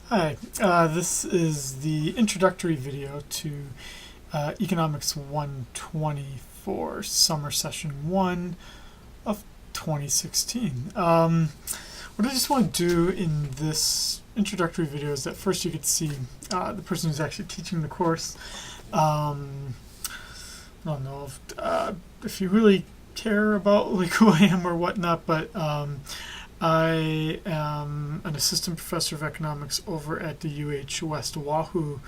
Hi, this is the introductory video to Economics 120 for Summer Session 1 of 2016. What I just want to do in this introductory video is that first you get to see the person who's actually teaching the course. I don't know if you really care about like who I am or whatnot, but I am an assistant professor of economics over at the UH West Oahu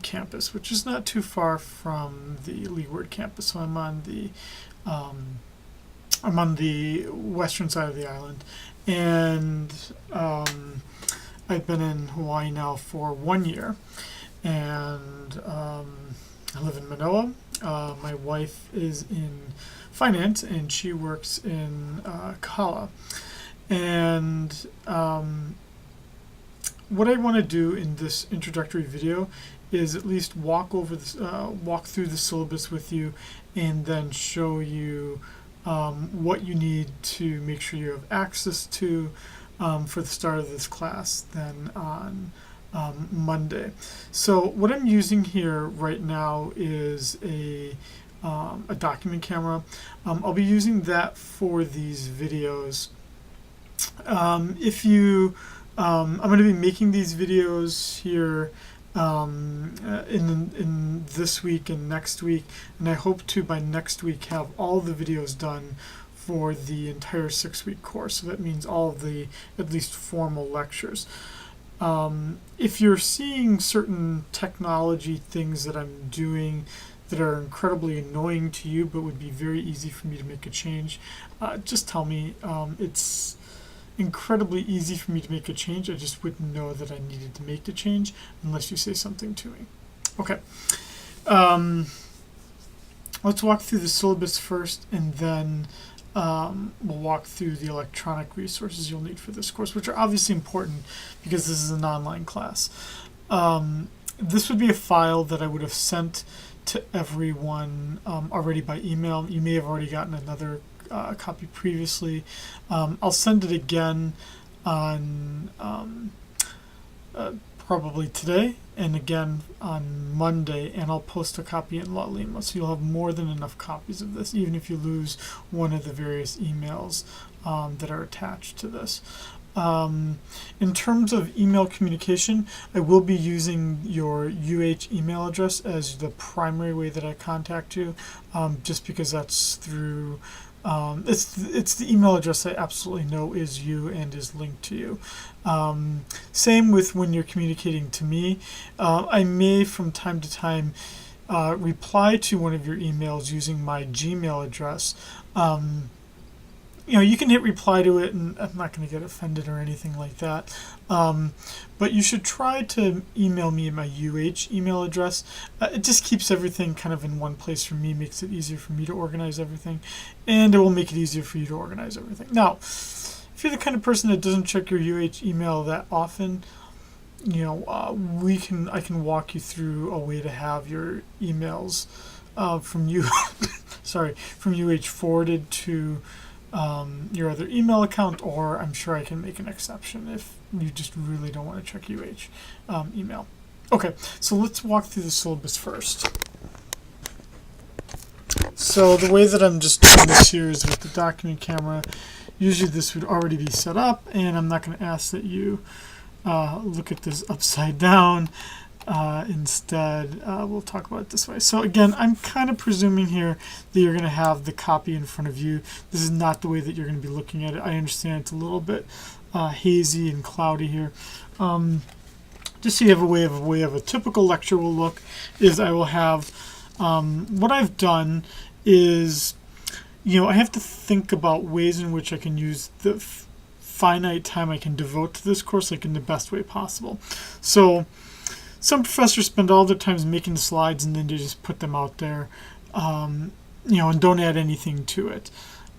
campus, which is not too far from the Leeward campus. So I'm on the western side of the island, and I've been in Hawaii now for 1 year, and I live in Manoa. My wife is in finance, and she works in Kahala. And what I want to do in this introductory video is at least walk through the syllabus with you, and then show you what you need to make sure you have access to for the start of this class then on Monday. So what I'm using here right now is a document camera. I'll be using that for these videos. I'm going to be making these videos here in this week and next week, and I hope to by next week have all the videos done for the entire 6-week course. So that means all of the at least formal lectures. If you're seeing certain technology things that I'm doing that are incredibly annoying to you but would be very easy for me to make a change, just tell me. It's incredibly easy for me to make a change. I just wouldn't know that I needed to make the change unless you say something to me. Okay. Let's walk through the syllabus first, and then we'll walk through the electronic resources you'll need for this course, which are obviously important because this is an online class. This would be a file that I would have sent to everyone already by email. You may have already gotten another copy previously. I'll send it again on probably today, and again on Monday, and I'll post a copy in Laulima, so you'll have more than enough copies of this, even if you lose one of the various emails that are attached to this. In terms of email communication, I will be using your UH email address as the primary way that I contact you, just because that's through it's the email address I absolutely know is you and is linked to you. Same with when you're communicating to me. I may from time to time reply to one of your emails using my Gmail address. You can hit reply to it, and I'm not going to get offended or anything like that. But you should try to email me at my UH email address. It just keeps everything kind of in one place for me, makes it easier for me to organize everything, and it will make it easier for you to organize everything. Now, if you're the kind of person that doesn't check your UH email that often, I can walk you through a way to have your emails from UH forwarded to your other email account, or I'm sure I can make an exception if you just really don't want to check UH email. Okay, so let's walk through the syllabus first. So the way that I'm just doing this here is with the document camera. Usually this would already be set up, and I'm not going to ask that you look at this upside down. Instead, we'll talk about it this way. So again, I'm kind of presuming here that you're going to have the copy in front of you. This is not the way that you're going to be looking at it. I understand it's a little bit hazy and cloudy here. Just so you have a way of a typical lecture will look is I will have what I've done is I have to think about ways in which I can use the finite time I can devote to this course in the best way possible. So some professors spend all their time making the slides and then they just put them out there, and don't add anything to it.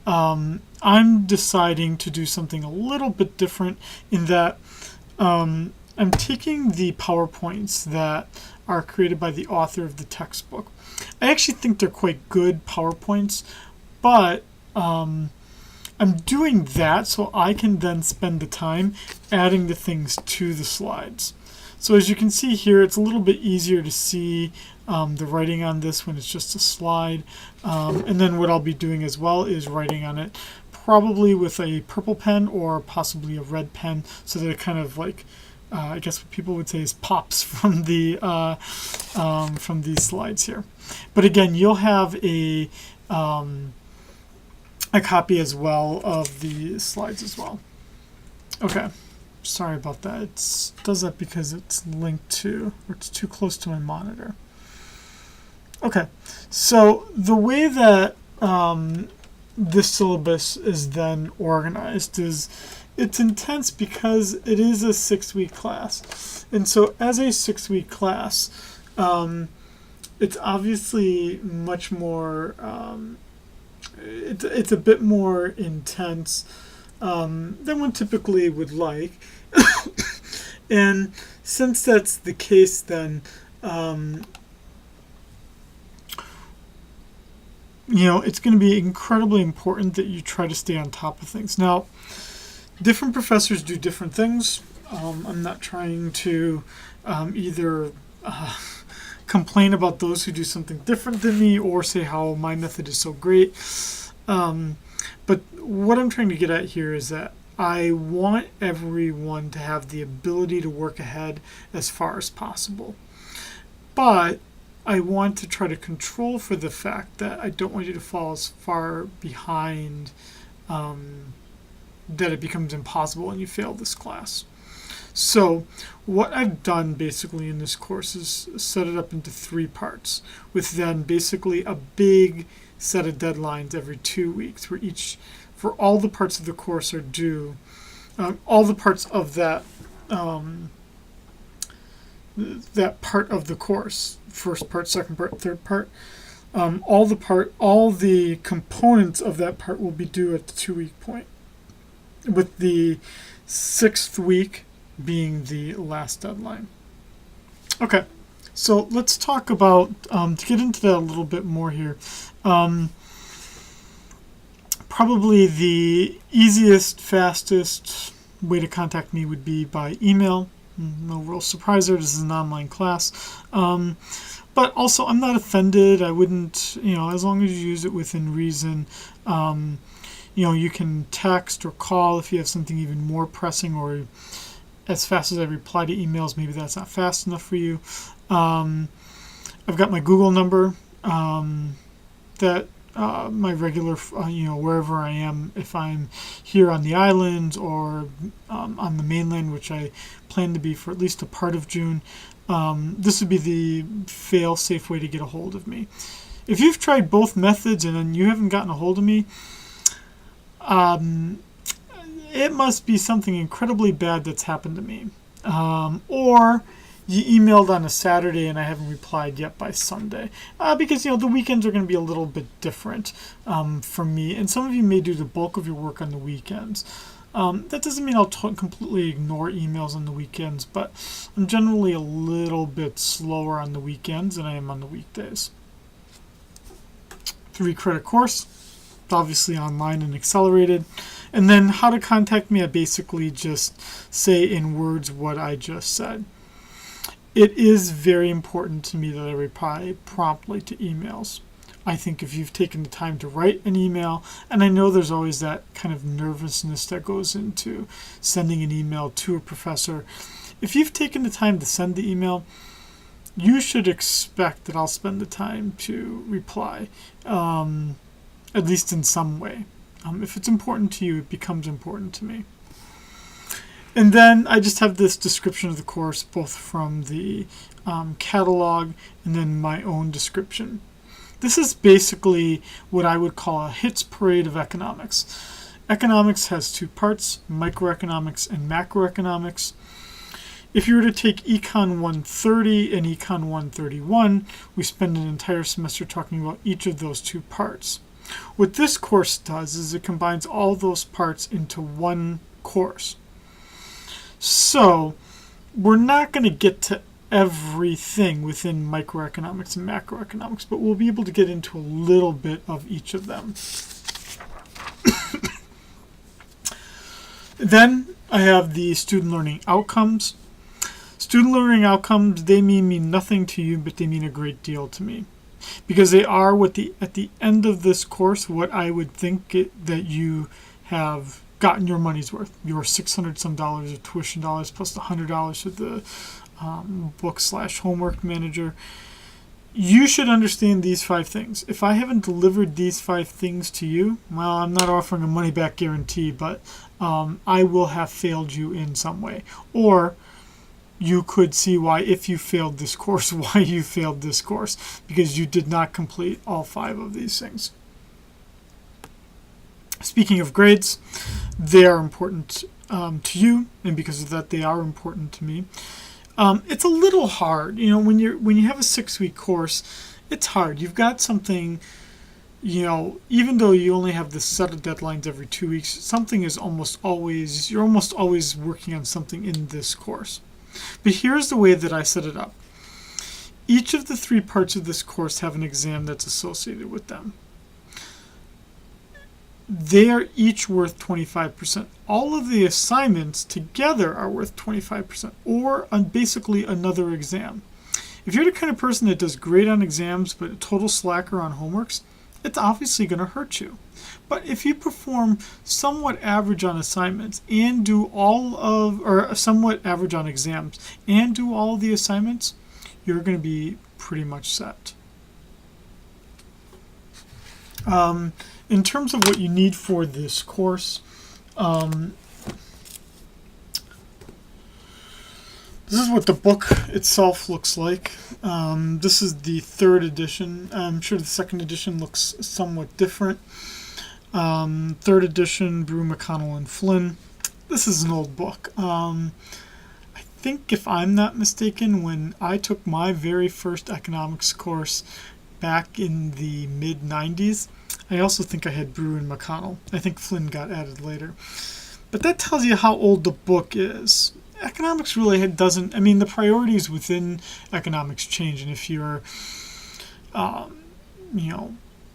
I'm deciding to do something a little bit different in that I'm taking the PowerPoints that are created by the author of the textbook. I actually think they're quite good PowerPoints, but I'm doing that so I can then spend the time adding the things to the slides. So as you can see here, it's a little bit easier to see the writing on this when it's just a slide. And then what I'll be doing as well is writing on it, probably with a purple pen or possibly a red pen, so that it kind of like, I guess what people would say is pops from the from these slides here. But again, you'll have a copy as well of the slides as well. Okay. Sorry about that. It does that because it's linked to, or it's too close to my monitor. Okay, so the way that this syllabus is then organized is it's intense because it is a 6-week class. And so as a 6-week class, it's obviously much more, it's a bit more intense than one typically would like. And since that's the case, then it's going to be incredibly important that you try to stay on top of things. Now, different professors do different things. I'm not trying to either complain about those who do something different than me or say how my method is so great. But what I'm trying to get at here is that I want everyone to have the ability to work ahead as far as possible. But I want to try to control for the fact that I don't want you to fall as far behind that it becomes impossible and you fail this class. So what I've done basically in this course is set it up into 3 parts, with then basically a big set of deadlines every 2 weeks, where for all the parts of the course are due, all the parts of that that part of the course, first part, second part, third part, all the components of that part will be due at the 2-week point, with the 6th week being the last deadline. Okay, so let's talk about, to get into that a little bit more here, probably the easiest, fastest way to contact me would be by email. No real surprise there, this is an online class. But also, I'm not offended. I wouldn't, as long as you use it within reason. You can text or call if you have something even more pressing, or as fast as I reply to emails, maybe that's not fast enough for you. I've got my Google number, that my regular, wherever I am, if I'm here on the island or on the mainland, which I plan to be for at least a part of June, this would be the fail-safe way to get a hold of me. If you've tried both methods and then you haven't gotten a hold of me, it must be something incredibly bad that's happened to me. Or you emailed on a Saturday and I haven't replied yet by Sunday. Because, the weekends are going to be a little bit different for me. And some of you may do the bulk of your work on the weekends. That doesn't mean I'll completely ignore emails on the weekends, but I'm generally a little bit slower on the weekends than I am on the weekdays. 3-credit course, obviously online and accelerated. And then how to contact me, I basically just say in words what I just said. It is very important to me that I reply promptly to emails. I think if you've taken the time to write an email, and I know there's always that kind of nervousness that goes into sending an email to a professor. If you've taken the time to send the email, you should expect that I'll spend the time to reply, at least in some way. If it's important to you, it becomes important to me. And then I just have this description of the course, both from the catalog and then my own description. This is basically what I would call a hits parade of economics. Economics has 2 parts, microeconomics and macroeconomics. If you were to take Econ 130 and Econ 131, we spend an entire semester talking about each of those 2 parts. What this course does is it combines all those parts into one course. So we're not going to get to everything within microeconomics and macroeconomics, but we'll be able to get into a little bit of each of them. Then I have the student learning outcomes. Student learning outcomes, they mean nothing to you, but they mean a great deal to me, because they are at the end of this course what I would think that you have gotten your money's worth. Your $600 some dollars of tuition dollars plus the $100 for the book/homework manager. You should understand these 5 things. If I haven't delivered these 5 things to you, well, I'm not offering a money back guarantee, but I will have failed you in some way. Or you could see why, if you failed this course, why you failed this course, because you did not complete all 5 of these things. Speaking of grades, they are important to you, and because of that, they are important to me. It's a little hard, when you have a 6-week course, it's hard. You've got something, even though you only have this set of deadlines every 2 weeks, something is you're almost always working on something in this course. But here's the way that I set it up. Each of the 3 parts of this course have an exam that's associated with them. They are each worth 25%. All of the assignments together are worth 25%, or basically another exam. If you're the kind of person that does great on exams but a total slacker on homeworks, it's obviously going to hurt you. But if you perform somewhat average on assignments and do somewhat average on exams and do all the assignments, you're going to be pretty much set. In terms of what you need for this course, this is what the book itself looks like. This is the 3rd edition. I'm sure the 2nd edition looks somewhat different. 3rd edition, Brew, McConnell, and Flynn. This is an old book. I think, if I'm not mistaken, when I took my very first economics course back in the mid-90s, I also think I had Brew and McConnell. I think Flynn got added later. But that tells you how old the book is. Economics really doesn't, the priorities within economics change. And if you're,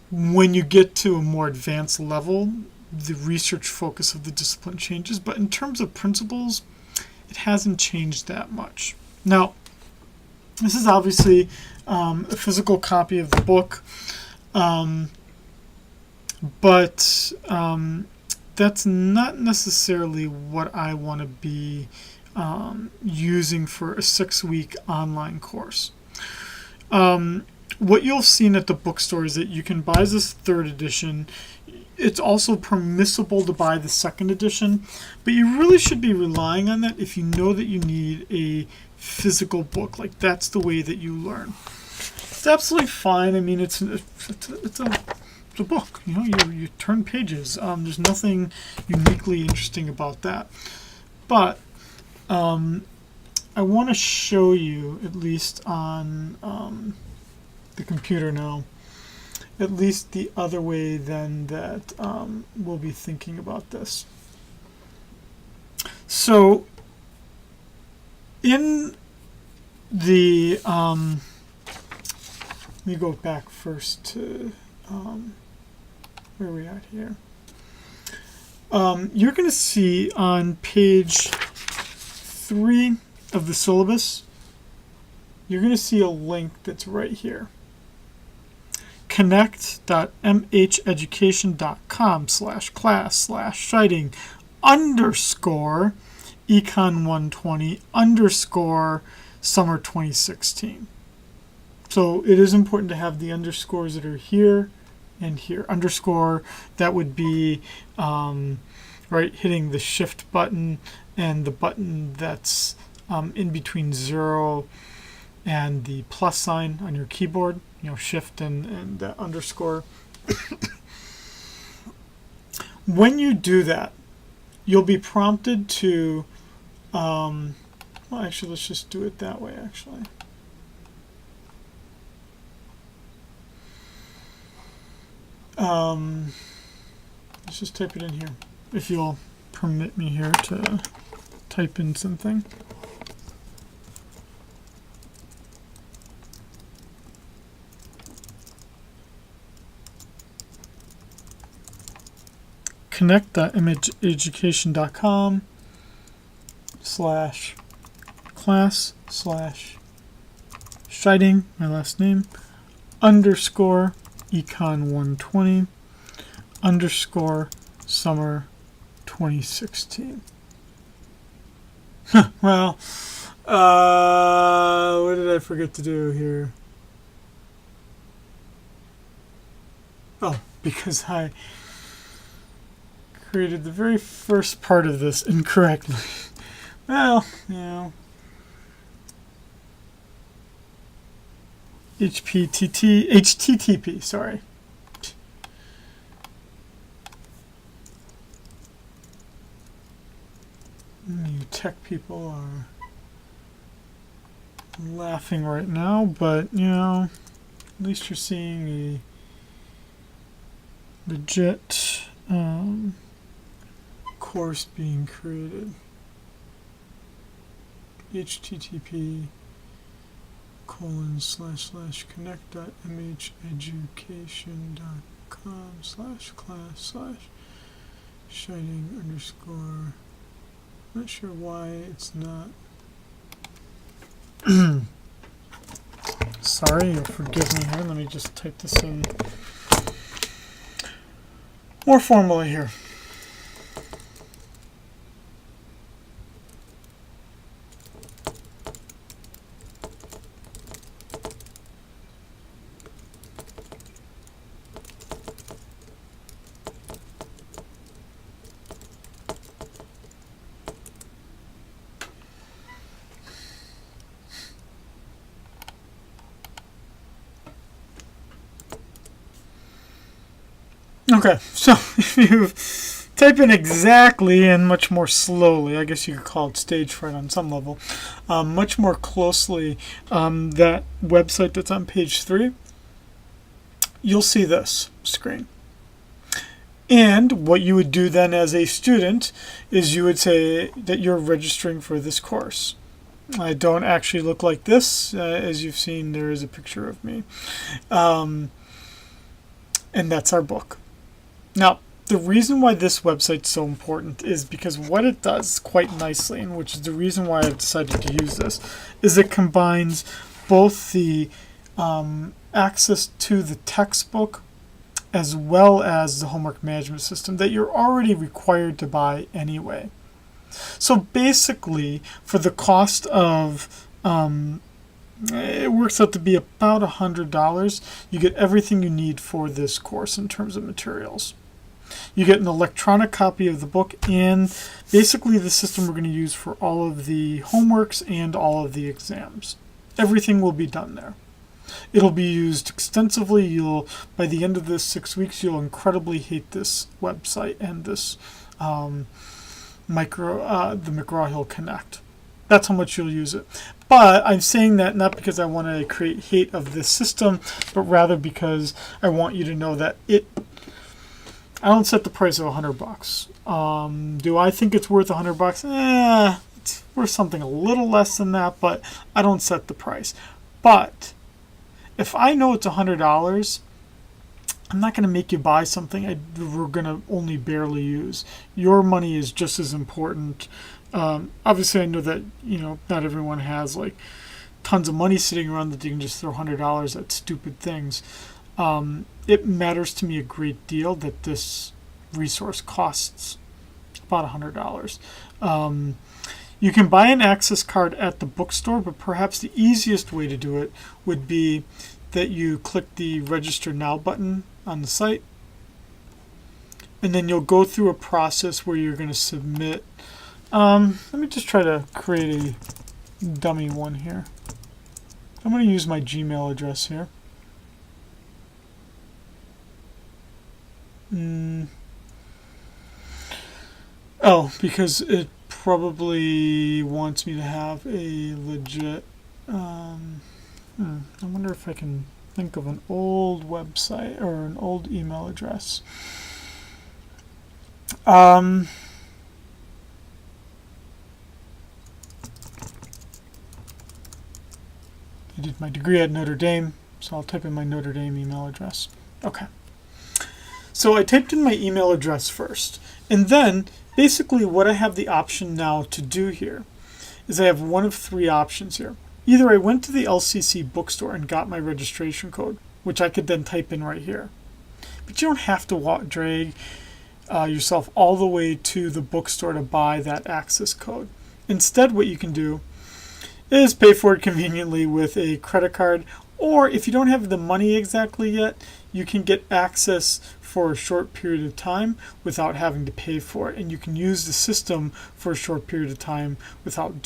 when you get to a more advanced level, the research focus of the discipline changes. But in terms of principles, it hasn't changed that much. Now, this is obviously a physical copy of the book. But that's not necessarily what I want to be using for a 6-week online course. What you'll see at the bookstore is that you can buy this 3rd edition. It's also permissible to buy the 2nd edition, but you really should be relying on that if you know that you need a physical book. Like, that's the way that you learn. It's absolutely fine. It's a book. You turn pages. There's nothing uniquely interesting about that. But I want to show you, at least on the computer now, at least the other way then that we'll be thinking about this. So in the let me go back first to where are we at here. You're going to see on page 3 of the syllabus, you're going to see a link that's right here. connect.mheducation.com/class/citing_econ120_summer 2016. So it is important to have the underscores that are here and here. Underscore, that would be right, hitting the shift button and the button that's in between 0 and the plus sign on your keyboard, shift and the underscore. When you do that, you'll be prompted to, well, actually, let's just do it that way, actually. Let's just type it in here, if you'll permit me here to type in something. connect.imageeducation.com/class/Scheiding, my last name, _ econ 120 _ summer 2016. Well, what did I forget to do here? Oh, because I created the very first part of this incorrectly. Well, you know, HTTP, sorry. You tech people are laughing right now, but, you know, at least you're seeing a legit course being created. http://connect.imageeducation.com/class/Scheiding_. Not sure why it's not. Sorry, you'll forgive me here. Let me just type this in more formally here. Okay, so if you type in exactly and much more slowly, I guess you could call it stage fright on some level, much more closely that website that's on page 3, you'll see this screen. And what you would do then as a student is you would say that you're registering for this course. I don't actually look like this. As you've seen, there is a picture of me. And that's our book. Now, the reason why this website's so important is because what it does quite nicely, and which is the reason why I've decided to use this, is it combines both the access to the textbook as well as the homework management system that you're already required to buy anyway. So basically, for the cost of, it works out to be about $100, you get everything you need for this course in terms of materials. You get an electronic copy of the book and basically the system we're going to use for all of the homeworks and all of the exams. Everything will be done there. It'll be used extensively. By the end of this 6 weeks, you'll incredibly hate this website and this the McGraw-Hill Connect. That's how much you'll use it. But I'm saying that not because I want to create hate of this system, but rather because I want you to know that I don't set the price of $100. Do I think it's worth $100? It's worth something a little less than that, but I don't set the price. But if I know it's $100, I'm not going to make you buy something we're going to only barely use. Your money is just as important. Obviously, I know that not everyone has like tons of money sitting around that you can just throw $100 at stupid things. It matters to me a great deal that this resource costs about $100. You can buy an access card at the bookstore, but perhaps the easiest way to do it would be that you click the Register Now button on the site, and then you'll go through a process where you're going to submit. Let me just try to create a dummy one here. I'm going to use my Gmail address here. Oh, because it probably wants me to have a legit. I wonder if I can think of an old website or an old email address. I did my degree at Notre Dame, so I'll type in my Notre Dame email address. Okay. So I typed in my email address first. And then basically what I have the option now to do here is I have one of three options here. Either I went to the LCC bookstore and got my registration code, which I could then type in right here. But you don't have to drag yourself all the way to the bookstore to buy that access code. Instead, what you can do is pay for it conveniently with a credit card, or if you don't have the money exactly yet, you can get access for a short period of time without having to pay for it, and you can use the system for a short period of time without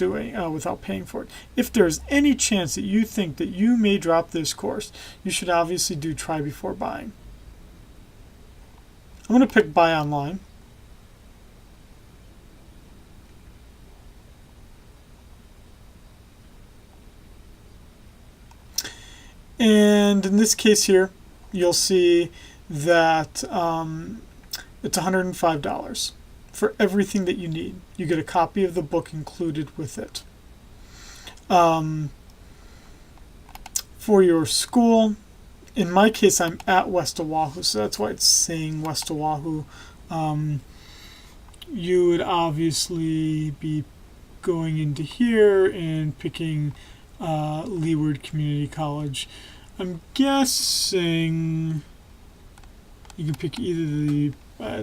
paying for it. If there's any chance that you think that you may drop this course, you should obviously do try before buying. I'm going to pick buy online. And in this case here, you'll see that it's $105 for everything that you need. You get a copy of the book included with it. For your school, in my case, I'm at West Oahu, so that's why it's saying West Oahu. You would obviously be going into here and picking Leeward Community College. I'm guessing you can pick either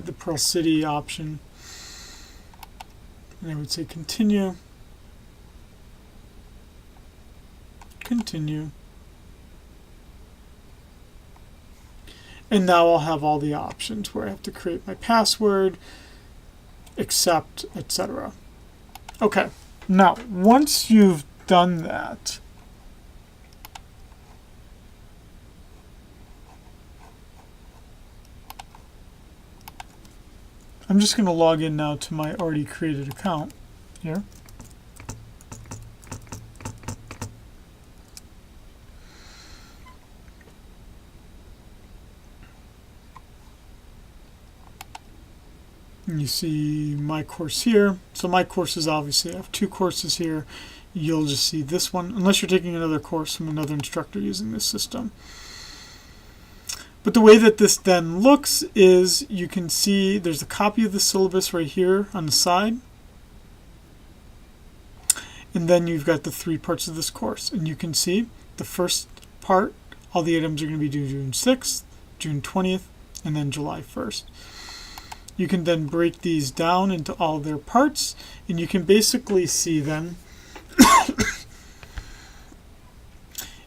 the Pearl City option, and I would say continue, continue. And now I'll have all the options where I have to create my password, accept, etc. Okay, now once you've done that, I'm just going to log in now to my already created account here. And you see my course here. So my courses, obviously I have two courses here. You'll just see this one, unless you're taking another course from another instructor using this system. But the way that this then looks is you can see there's a copy of the syllabus right here on the side. And then you've got the three parts of this course. And you can see the first part, all the items are going to be due June 6th, June 20th, and then July 1st. You can then break these down into all their parts, and you can basically see then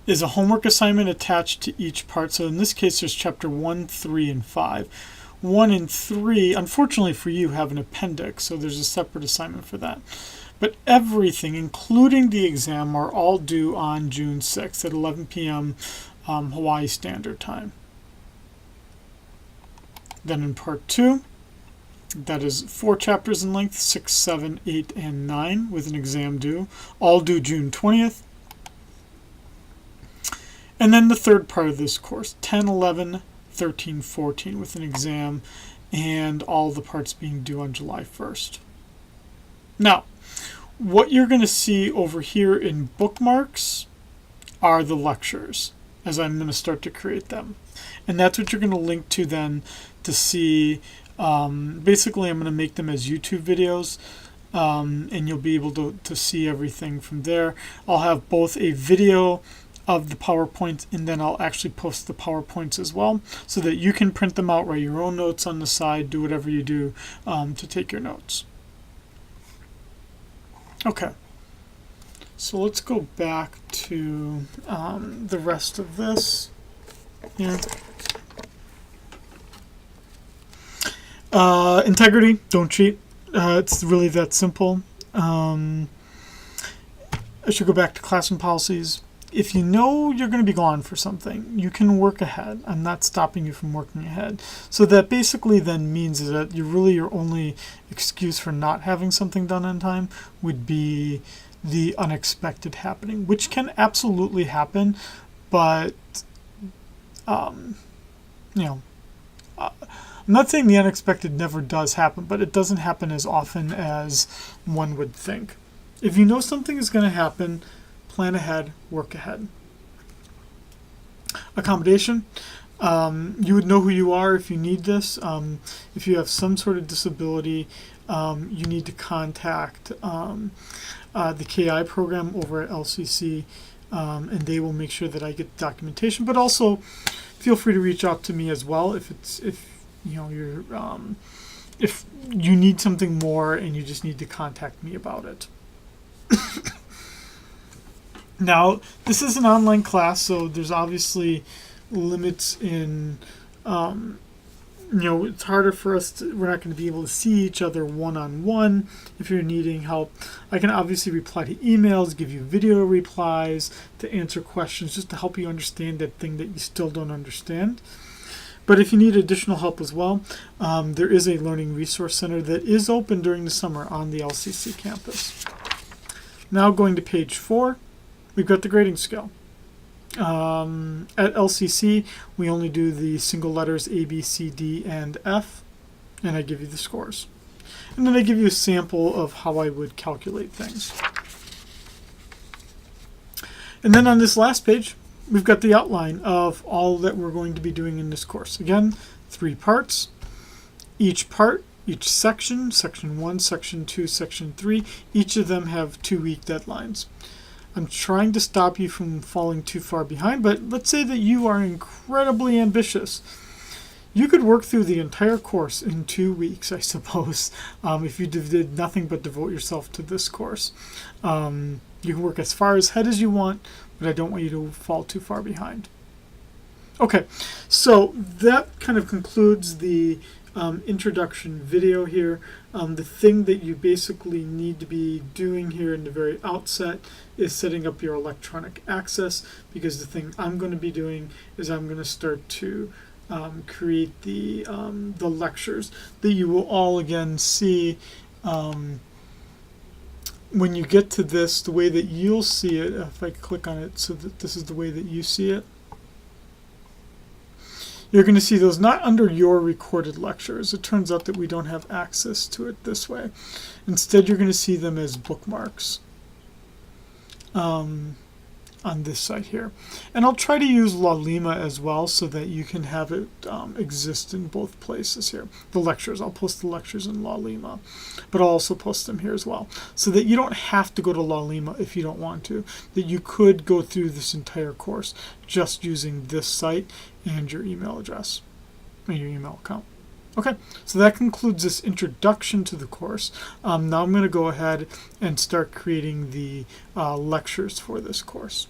is a homework assignment attached to each part. So in this case, there's chapter 1, 3, and 5. 1 and 3, unfortunately for you, have an appendix, so there's a separate assignment for that. But everything, including the exam, are all due on June 6th at 11 p.m. Hawaii Standard Time. Then in part 2, that is 4 chapters in length, 6, 7, 8, and 9, with an exam due, all due June 20th. And then the third part of this course, 10, 11, 13, 14, with an exam, and all the parts being due on July 1st. Now, what you're going to see over here in Bookmarks are the lectures, as I'm going to start to create them. And that's what you're going to link to then to see. Basically, I'm going to make them as YouTube videos, and you'll be able to see everything from there. I'll have both a video of the PowerPoints, and then I'll actually post the PowerPoints as well, so that you can print them out, write your own notes on the side, do whatever you do to take your notes. Okay, so let's go back to the rest of this here. Integrity, don't cheat. It's really that simple. I should go back to classroom policies. If you know you're going to be gone for something, you can work ahead. I'm not stopping you from working ahead. So that basically then means that your only excuse for not having something done on time would be the unexpected happening, which can absolutely happen, but I'm not saying the unexpected never does happen, but it doesn't happen as often as one would think. If you know something is going to happen, plan ahead, work ahead. Accommodation. You would know who you are if you need this. If you have some sort of disability, you need to contact the KI program over at LCC, and they will make sure that I get the documentation. But also, feel free to reach out to me as well if you know you're if you need something more and you just need to contact me about it. Now, this is an online class, so there's obviously limits in, it's harder for us we're not going to be able to see each other one-on-one if you're needing help. I can obviously reply to emails, give you video replies, to answer questions, just to help you understand that thing that you still don't understand. But if you need additional help as well, there is a Learning Resource Center that is open during the summer on the LCC campus. Now going to page 4, we've got the grading scale. At LCC, we only do the single letters A, B, C, D, and F, and I give you the scores. And then I give you a sample of how I would calculate things. And then on this last page, we've got the outline of all that we're going to be doing in this course. Again, 3 parts. Each part, each section, section 1, section 2, section 3, each of them have 2-week deadlines. I'm trying to stop you from falling too far behind, but let's say that you are incredibly ambitious. You could work through the entire course in 2 weeks, I suppose, if you did nothing but devote yourself to this course. You can work as far ahead as you want, but I don't want you to fall too far behind. Okay, so that kind of concludes the introduction video here. The thing that you basically need to be doing here in the very outset is setting up your electronic access, because the thing I'm going to be doing is I'm going to start to create the lectures that you will all again see. When you get to this, the way that you'll see it, if I click on it so that this is the way that you see it, you're going to see those not under your recorded lectures. It turns out that we don't have access to it this way. Instead, you're going to see them as bookmarks on this site here. And I'll try to use Lalima as well so that you can have it exist in both places here. The lectures, I'll post the lectures in Lalima, but I'll also post them here as well, so that you don't have to go to Lalima if you don't want to, that you could go through this entire course just using this site and your email address and your email account. Okay, so that concludes this introduction to the course. Now I'm going to go ahead and start creating the lectures for this course.